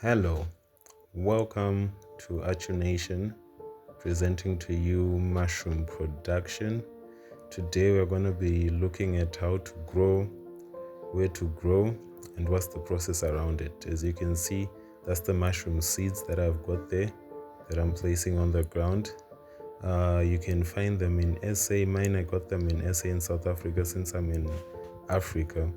Hello, welcome to Achu Nation, presenting to you mushroom production. Today we're going to be looking at how to grow, where to grow, and what's the process around it. As you can see, that's the mushroom seeds that I've got there that I'm placing on the ground. You can find them in SA. Mine, I got them in SA in South Africa since I'm in Africa.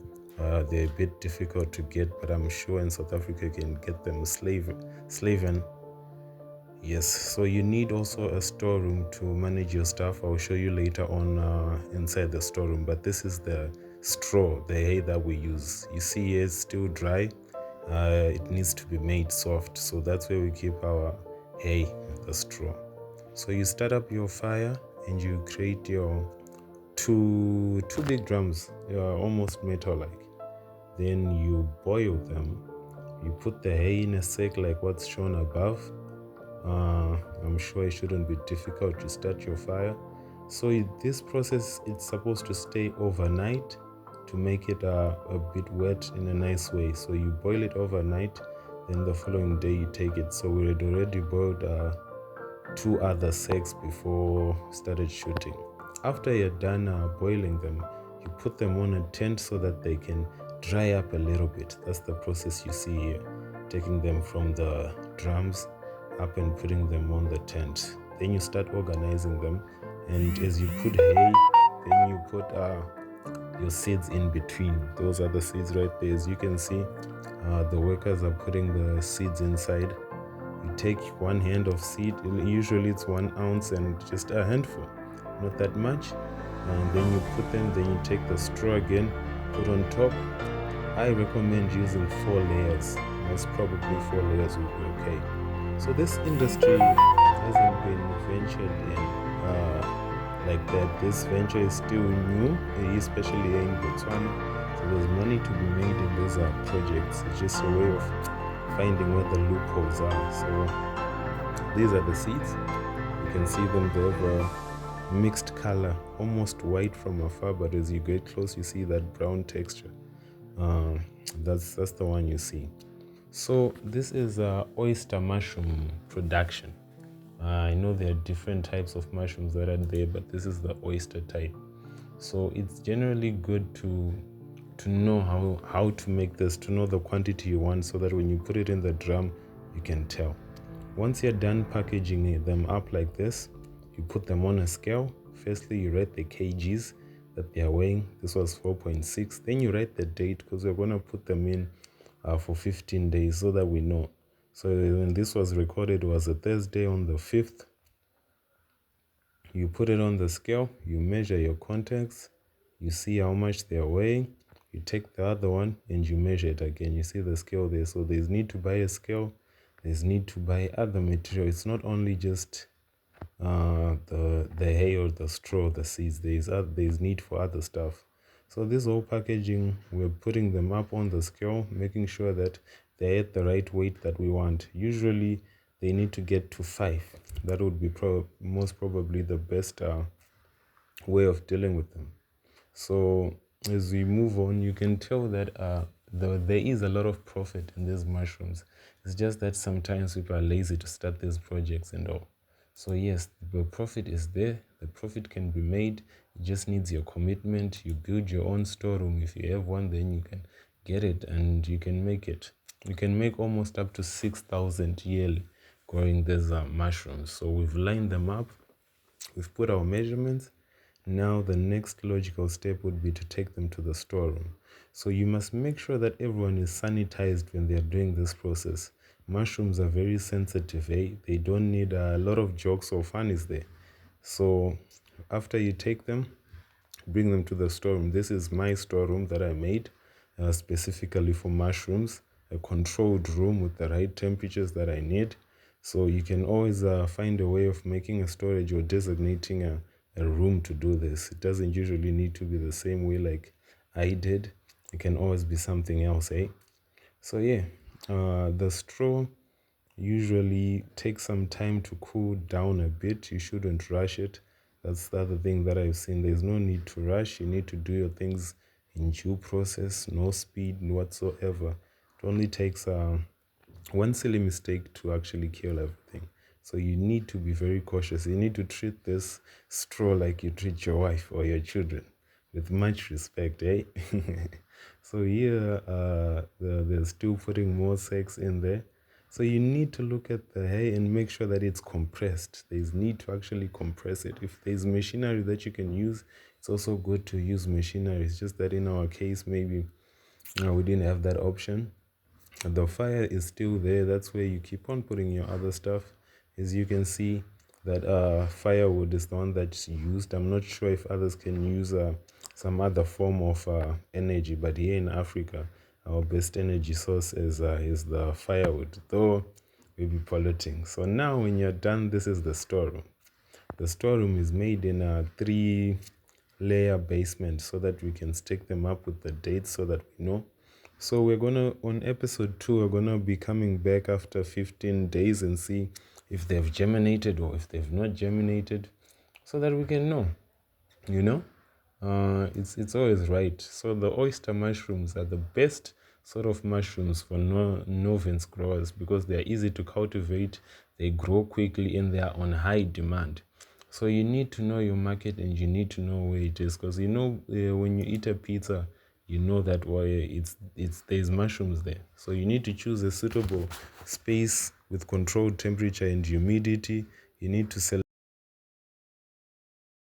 They're a bit difficult to get, but I'm sure in South Africa you can get them slaven. Yes, so you need also a storeroom to manage your stuff. I'll show you later on inside the storeroom, but this is the straw, the hay that we use. You see here it's still dry. It needs to be made soft, so that's where we keep our hay, the straw. So you start up your fire and you create your two big drums. They are almost metal-like. Then you boil them. You put the hay in a sack like what's shown above. I'm sure it shouldn't be difficult to start your fire. So this process, it's supposed to stay overnight to make it a bit wet in a nice way. So you boil it overnight, then the following day you take it. So we had already boiled 2 other sacks before started shooting. After you're done boiling them, you put them on a tent so that they can dry up a little bit. That's the process you see here, taking them from the drums up and putting them on the tent. Then you start organizing them, and as you put hay, then you put your seeds in between. Those are the seeds right there. As you can see, the workers are putting the seeds inside. You take 1 hand of seed, usually it's 1 ounce and just a handful, not that much, and then you put them, then you take the straw again, put on top. I recommend using 4 layers. Most probably 4 layers will be okay. So this industry hasn't been ventured in like that. This venture is still new, especially here in Botswana. So there's money to be made in these projects. It's just a way of finding where the loopholes are. So these are the seeds. You can see them, they have a mixed color, almost white from afar, but as you get close you see that brown texture. That's the one you see. So this is oyster mushroom production. I know there are different types of mushrooms that are there, but this is the oyster type. So it's generally good to know how to make this, to know the quantity you want, so that when you put it in the drum you can tell. Once you're done packaging them up like this, you put them on a scale. Firstly, you write the kgs that they are weighing. This was 4.6. Then you write the date, because we're going to put them in for 15 days so that we know. So when this was recorded, it was a Thursday on the 5th. You put it on the scale, you measure your contents, you see how much they are weighing. You take the other one and you measure it again. You see the scale there. So there's need to buy a scale. There's need to buy other material. It's not only just the hay or the straw, the seeds. There's need for other stuff. So this whole packaging, we're putting them up on the scale, making sure that they're at the right weight that we want. Usually they need to get to 5. That would be most probably the best way of dealing with them. So as we move on, you can tell that there is a lot of profit in these mushrooms. It's just that sometimes people are lazy to start these projects and all. So yes, the profit is there. The profit can be made. It just needs your commitment. You build your own storeroom. If you have one, then you can get it and you can make it. You can make almost up to 6,000 yearly growing these mushrooms. So we've lined them up. We've put our measurements. Now the next logical step would be to take them to the storeroom. So you must make sure that everyone is sanitized when they are doing this process. Mushrooms are very sensitive, They don't need a lot of jokes or fun is there. So after you take them, bring them to the storeroom. This is my storeroom that I made specifically for mushrooms, a controlled room with the right temperatures that I need. So you can always find a way of making a storage or designating a room to do this. It doesn't usually need to be the same way like I did. It can always be something else, So yeah, the straw usually takes some time to cool down a bit. You shouldn't rush it. That's the other thing that I've seen. There's no need to rush. You need to do your things in due process, no speed whatsoever. It only takes one silly mistake to actually kill everything. So you need to be very cautious. You need to treat this straw like you treat your wife or your children, with much respect, eh? So here, they're still putting more sex in there. So you need to look at the hair and make sure that it's compressed. There's need to actually compress it. If there's machinery that you can use, it's also good to use machinery. It's just that in our case, maybe we didn't have that option. The fire is still there. That's where you keep on putting your other stuff. As you can see, that firewood is the one that's used. I'm not sure if others can use some other form of energy, but here in Africa, our best energy source is the firewood, though we'll be polluting. So now when you're done, this is the storeroom. The storeroom is made in a 3-layer basement so that we can stick them up with the dates so that we know. So we're gonna, on episode 2, we're gonna be coming back after 15 days and see if they've germinated or if they've not germinated, so that we can know, you know. It's always right. So the oyster mushrooms are the best sort of mushrooms for novice growers because they're easy to cultivate, they grow quickly, and they are on high demand. So you need to know your market and you need to know where it is, because when you eat a pizza, you know that why there's mushrooms there. So you need to choose a suitable space with controlled temperature and humidity. You need to select